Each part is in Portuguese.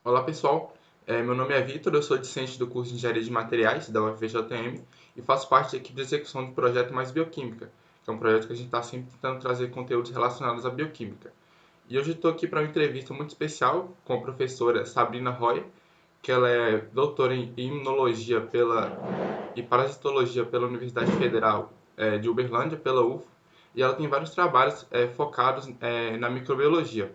Olá pessoal, meu nome é Vitor, eu sou discente do curso de Engenharia de Materiais da UFVJM e faço parte da equipe de execução do projeto Mais Bioquímica, que é um projeto que a gente está sempre tentando trazer conteúdos relacionados à bioquímica. E hoje estou aqui para uma entrevista muito especial com a professora Sabrina Roy, que ela é doutora em Imunologia e Parasitologia pela Universidade Federal de Uberlândia, pela UFO, e ela tem vários trabalhos focados na microbiologia.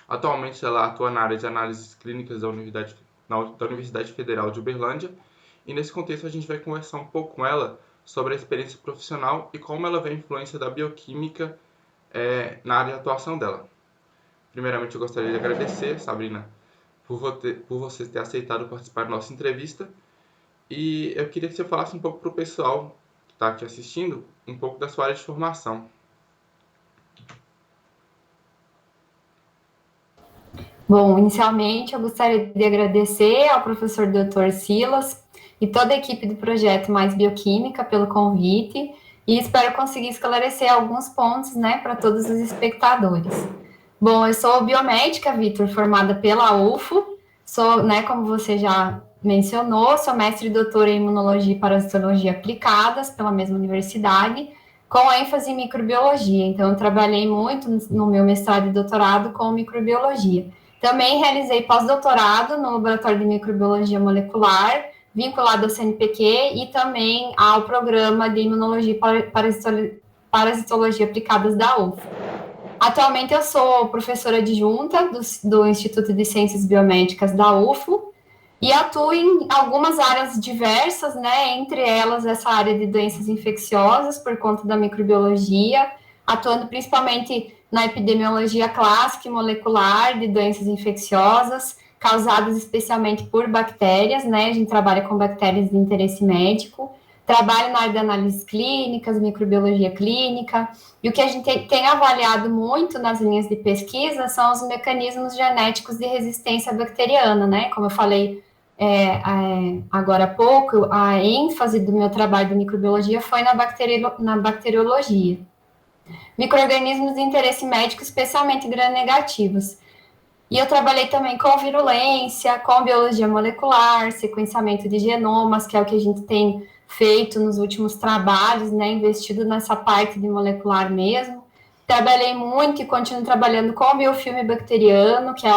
Atualmente ela atua na área de análises clínicas da Universidade Federal de Uberlândia, e nesse contexto a gente vai conversar um pouco com ela sobre a experiência profissional e como ela vê a influência da bioquímica na área de atuação dela. Primeiramente eu gostaria de agradecer, Sabrina, por você ter aceitado participar da nossa entrevista, e eu queria que você falasse um pouco para o pessoal que está aqui assistindo, um pouco da sua área de formação. Bom, inicialmente eu gostaria de agradecer ao professor Dr. Silas e toda a equipe do projeto Mais Bioquímica pelo convite e espero conseguir esclarecer alguns pontos, né, para todos os espectadores. Bom, eu sou biomédica, Vitor, formada pela UFO, sou, né, como você já mencionou, sou mestre e doutora em Imunologia e Parasitologia aplicadas pela mesma universidade, com ênfase em microbiologia. Então, eu trabalhei muito no meu mestrado e doutorado com microbiologia. Também realizei pós-doutorado no Laboratório de Microbiologia Molecular, vinculado ao CNPq e também ao Programa de Imunologia e Parasitologia Aplicadas da UFO. Atualmente eu sou professora adjunta do Instituto de Ciências Biomédicas da UFO e atuo em algumas áreas diversas, né? Entre elas essa área de doenças infecciosas por conta da microbiologia, atuando principalmente na epidemiologia clássica e molecular de doenças infecciosas, causadas especialmente por bactérias, né? A gente trabalha com bactérias de interesse médico, trabalho na área de análises clínicas, microbiologia clínica, e o que a gente tem avaliado muito nas linhas de pesquisa são os mecanismos genéticos de resistência bacteriana, né? Como eu falei agora há pouco, a ênfase do meu trabalho de microbiologia foi na bacteriologia. Micro-organismos de interesse médico, especialmente gram-negativos. E eu trabalhei também com virulência, com biologia molecular, sequenciamento de genomas, que é o que a gente tem feito nos últimos trabalhos, né, investido nessa parte de molecular mesmo. Trabalhei muito e continuo trabalhando com o biofilme bacteriano, que é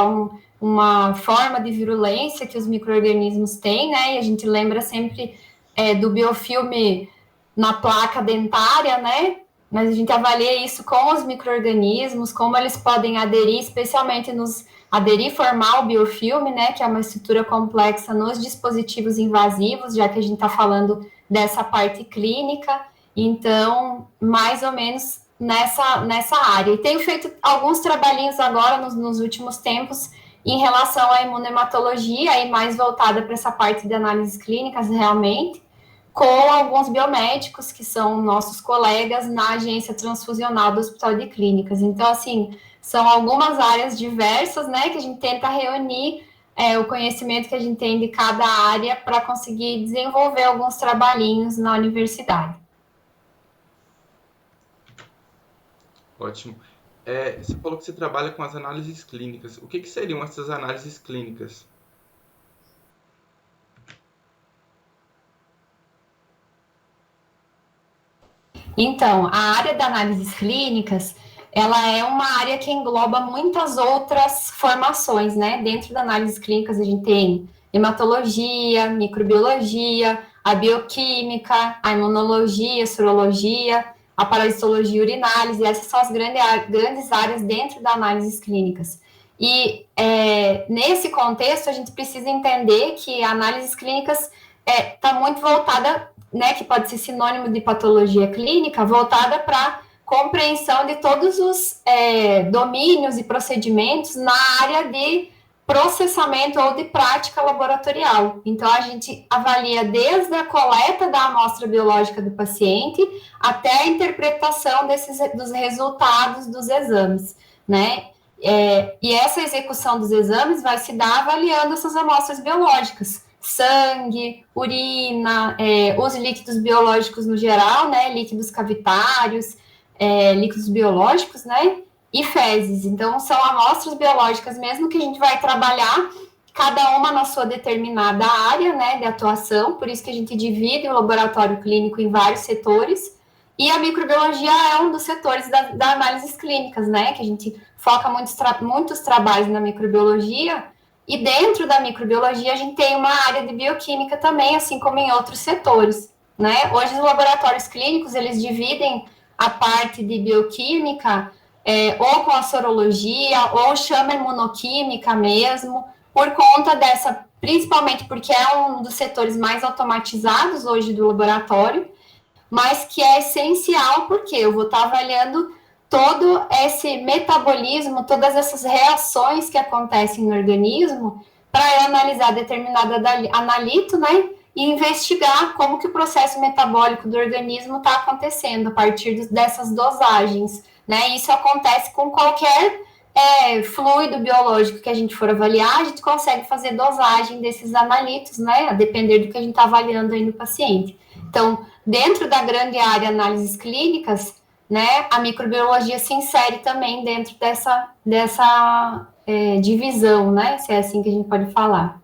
uma forma de virulência que os micro-organismos têm, né, e a gente lembra sempre do biofilme na placa dentária, né, mas a gente avalia isso com os micro-organismos, como eles podem aderir, especialmente formar o biofilme, né, que é uma estrutura complexa nos dispositivos invasivos, já que a gente está falando dessa parte clínica, então, mais ou menos nessa área. E tenho feito alguns trabalhinhos agora, nos últimos tempos, em relação à imunematologia, aí mais voltada para essa parte de análises clínicas, realmente, com alguns biomédicos que são nossos colegas na agência transfusional do Hospital de Clínicas. Então, assim, são algumas áreas diversas, né, que a gente tenta reunir o conhecimento que a gente tem de cada área para conseguir desenvolver alguns trabalhinhos na universidade. Ótimo. Você falou que você trabalha com as análises clínicas. O que seriam essas análises clínicas? Então, a área de análises clínicas, ela é uma área que engloba muitas outras formações, né? Dentro da análise clínicas, a gente tem hematologia, microbiologia, a bioquímica, a imunologia, a sorologia, a parasitologia e urinálise, essas são as grandes áreas dentro da análises clínicas. E nesse contexto, a gente precisa entender que análises clínicas está muito voltada, né, que pode ser sinônimo de patologia clínica, voltada para compreensão de todos os domínios e procedimentos na área de processamento ou de prática laboratorial. Então, a gente avalia desde a coleta da amostra biológica do paciente até a interpretação dos resultados dos exames, né? E essa execução dos exames vai se dar avaliando essas amostras biológicas, sangue, urina, os líquidos biológicos no geral, né, líquidos cavitários, líquidos biológicos, né, e fezes. Então, são amostras biológicas mesmo que a gente vai trabalhar cada uma na sua determinada área, né, de atuação, por isso que a gente divide o laboratório clínico em vários setores, e a microbiologia é um dos setores da análises clínicas, né, que a gente foca muitos trabalhos na microbiologia, e dentro da microbiologia a gente tem uma área de bioquímica também, assim como em outros setores, né. Hoje os laboratórios clínicos, eles dividem a parte de bioquímica ou com a sorologia, ou chama imunoquímica mesmo, por conta dessa, principalmente porque é um dos setores mais automatizados hoje do laboratório, mas que é essencial porque eu vou estar avaliando todo esse metabolismo, todas essas reações que acontecem no organismo, para eu analisar determinado analito, né, e investigar como que o processo metabólico do organismo está acontecendo a partir dessas dosagens, né, isso acontece com qualquer fluido biológico que a gente for avaliar, a gente consegue fazer dosagem desses analitos, né, a depender do que a gente está avaliando aí no paciente. Então, dentro da grande área análises clínicas, né, a microbiologia se insere também dentro dessa divisão, né, se é assim que a gente pode falar.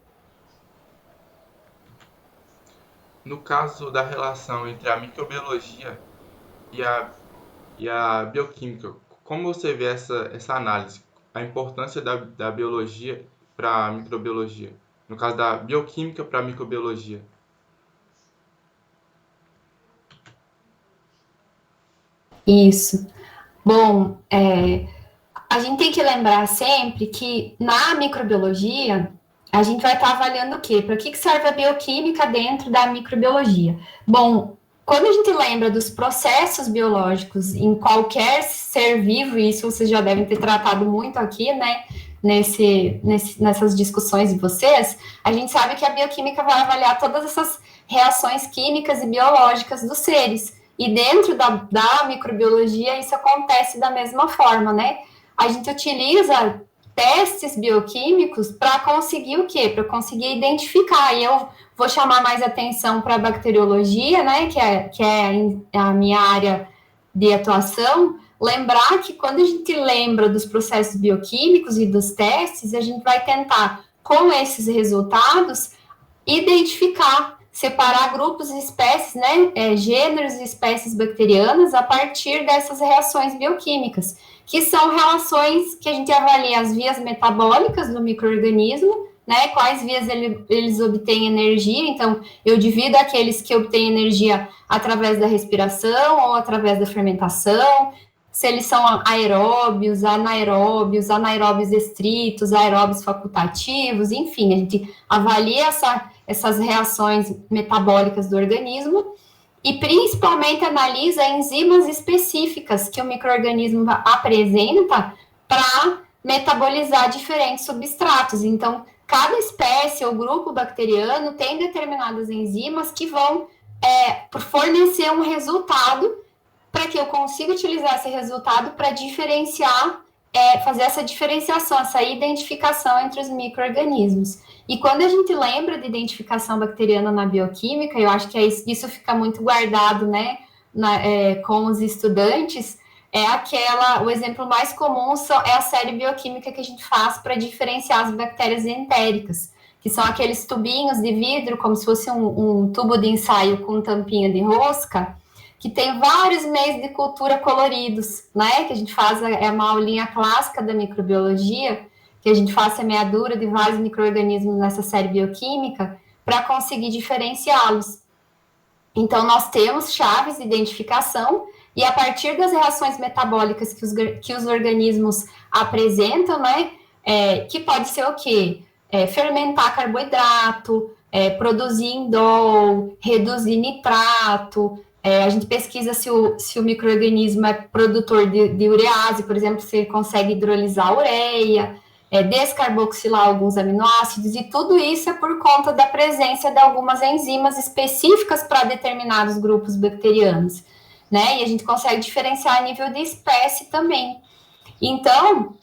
No caso da relação entre a microbiologia e a bioquímica, como você vê essa análise, a importância da biologia para a microbiologia, no caso da bioquímica para a microbiologia? Isso. Bom, a gente tem que lembrar sempre que na microbiologia a gente vai estar avaliando o quê? Para que serve a bioquímica dentro da microbiologia? Bom, quando a gente lembra dos processos biológicos em qualquer ser vivo, e isso vocês já devem ter tratado muito aqui, né, nessas discussões de vocês, a gente sabe que a bioquímica vai avaliar todas essas reações químicas e biológicas dos seres. E dentro da microbiologia isso acontece da mesma forma, né? A gente utiliza testes bioquímicos para conseguir o quê? Para conseguir identificar. E eu vou chamar mais atenção para a bacteriologia, né? Que é a minha área de atuação. Lembrar que quando a gente lembra dos processos bioquímicos e dos testes, a gente vai tentar, com esses resultados, identificar, separar grupos e espécies, né, gêneros e espécies bacterianas a partir dessas reações bioquímicas, que são relações que a gente avalia as vias metabólicas do micro-organismo, né, quais vias eles obtêm energia. Então, eu divido aqueles que obtêm energia através da respiração ou através da fermentação, se eles são aeróbios, anaeróbios estritos, aeróbios facultativos, enfim, a gente avalia essas reações metabólicas do organismo e principalmente analisa enzimas específicas que o micro-organismo apresenta para metabolizar diferentes substratos. Então, cada espécie ou grupo bacteriano tem determinadas enzimas que vão fornecer um resultado para que eu consiga utilizar esse resultado para diferenciar, fazer essa diferenciação, essa identificação entre os micro-organismos. E quando a gente lembra de identificação bacteriana na bioquímica, eu acho que isso fica muito guardado, né, com os estudantes, o exemplo mais comum é a série bioquímica que a gente faz para diferenciar as bactérias entéricas, que são aqueles tubinhos de vidro, como se fosse um tubo de ensaio com tampinha de rosca, que tem vários meios de cultura coloridos, né? Que a gente faz, uma aulinha clássica da microbiologia, que a gente faz semeadura de vários micro-organismos nessa série bioquímica, para conseguir diferenciá-los. Então, nós temos chaves de identificação, e a partir das reações metabólicas que os organismos apresentam, né? Que pode ser o quê? Fermentar carboidrato, produzir indol, reduzir nitrato. A gente pesquisa se o micro-organismo é produtor de urease, por exemplo, se ele consegue hidrolisar a ureia, descarboxilar alguns aminoácidos, e tudo isso é por conta da presença de algumas enzimas específicas para determinados grupos bacterianos, né? E a gente consegue diferenciar a nível de espécie também. Então,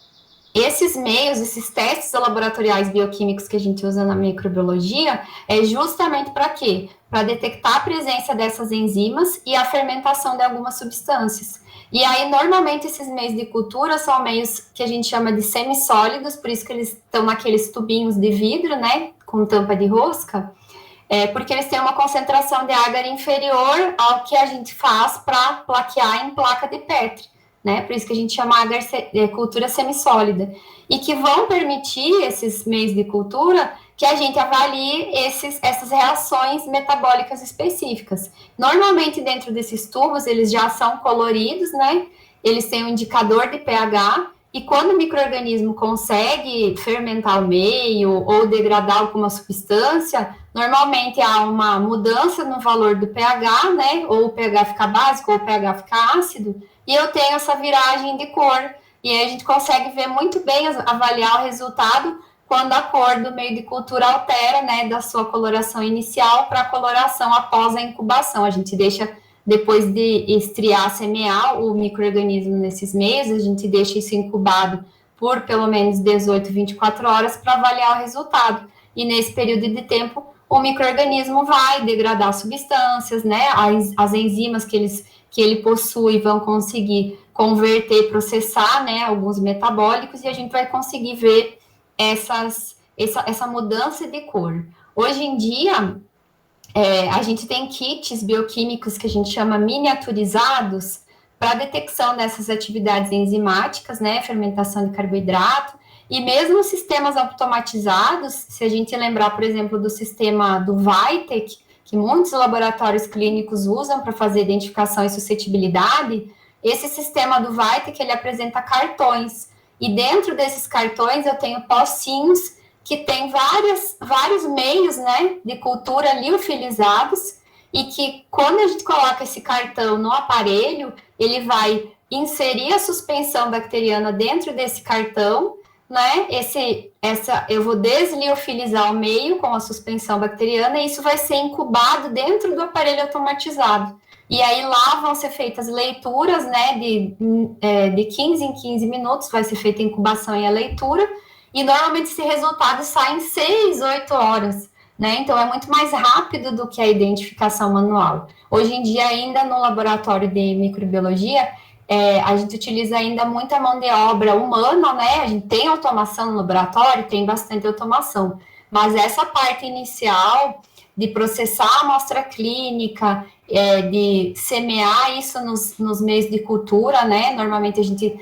esses meios, esses testes laboratoriais bioquímicos que a gente usa na microbiologia, é justamente para quê? Para detectar a presença dessas enzimas e a fermentação de algumas substâncias. E aí, normalmente, esses meios de cultura são meios que a gente chama de semissólidos, por isso que eles estão naqueles tubinhos de vidro, né, com tampa de rosca, porque eles têm uma concentração de agar inferior ao que a gente faz para plaquear em placa de Petri, né? Por isso que a gente chama agar cultura semissólida. E que vão permitir, esses meios de cultura, que a gente avalie essas reações metabólicas específicas. Normalmente, dentro desses tubos, eles já são coloridos, né? Eles têm um indicador de pH, e quando o micro-organismo consegue fermentar o meio ou degradar alguma substância, normalmente há uma mudança no valor do pH, né? Ou o pH fica básico ou o pH fica ácido, e eu tenho essa viragem de cor. E aí a gente consegue ver muito bem, avaliar o resultado quando a cor do meio de cultura altera, né, da sua coloração inicial para a coloração após a incubação. A gente deixa, depois de estriar, semear o micro-organismo nesses meios, a gente deixa isso incubado por pelo menos 18, 24 horas para avaliar o resultado. E nesse período de tempo, o micro-organismo vai degradar substâncias, né, as enzimas que ele possui vão conseguir converter, processar, né, alguns metabólicos, e a gente vai conseguir ver essa mudança de cor. Hoje em dia, a gente tem kits bioquímicos que a gente chama miniaturizados para detecção dessas atividades enzimáticas, né, fermentação de carboidrato, e mesmo sistemas automatizados, se a gente lembrar, por exemplo, do sistema do Vitek, que muitos laboratórios clínicos usam para fazer identificação e suscetibilidade, esse sistema do Vitek, ele apresenta cartões, e dentro desses cartões eu tenho pocinhos que tem vários meios, né, de cultura liofilizados, e que quando a gente coloca esse cartão no aparelho, ele vai inserir a suspensão bacteriana dentro desse cartão, né, eu vou desliofilizar o meio com a suspensão bacteriana, e isso vai ser incubado dentro do aparelho automatizado. E aí lá vão ser feitas leituras, né, de 15 em 15 minutos, vai ser feita a incubação e a leitura, e normalmente esse resultado sai em 6, 8 horas, né, então é muito mais rápido do que a identificação manual. Hoje em dia, ainda no laboratório de microbiologia, a gente utiliza ainda muita mão de obra humana, né, a gente tem automação no laboratório, tem bastante automação, mas essa parte inicial de processar a amostra clínica, de semear isso nos meios de cultura, né? Normalmente a gente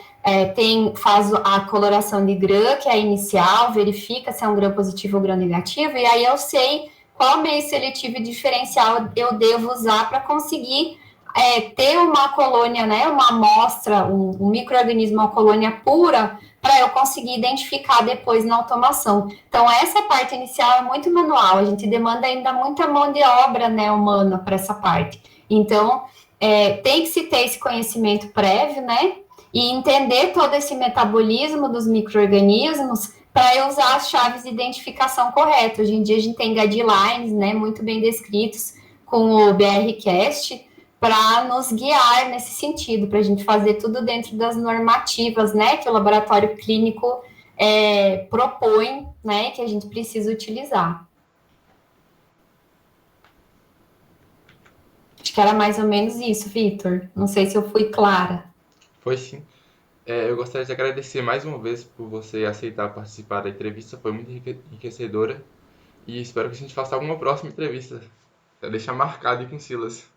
faz a coloração de grã, que é a inicial, verifica se é um grã positivo ou grã negativo, e aí eu sei qual meio seletivo e diferencial eu devo usar para conseguir ter uma colônia, né? Uma amostra, um micro-organismo, uma colônia pura, para eu conseguir identificar depois na automação. Então, essa parte inicial é muito manual, a gente demanda ainda muita mão de obra, né, humana para essa parte. Então, tem que se ter esse conhecimento prévio, né, e entender todo esse metabolismo dos micro-organismos para eu usar as chaves de identificação corretas. Hoje em dia a gente tem guidelines, né, muito bem descritos com o BRCast, para nos guiar nesse sentido, para a gente fazer tudo dentro das normativas, né, que o laboratório clínico propõe, né, que a gente precisa utilizar. Acho que era mais ou menos isso, Vitor. Não sei se eu fui clara. Foi sim. Eu gostaria de agradecer mais uma vez por você aceitar participar da entrevista, foi muito enriquecedora, e espero que a gente faça alguma próxima entrevista, para deixar marcado aí com o Silas.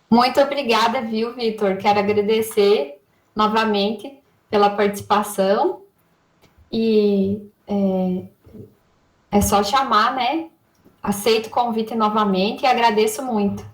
Muito obrigada, viu, Vitor? Quero agradecer novamente pela participação, e é só chamar, né? Aceito o convite novamente e agradeço muito.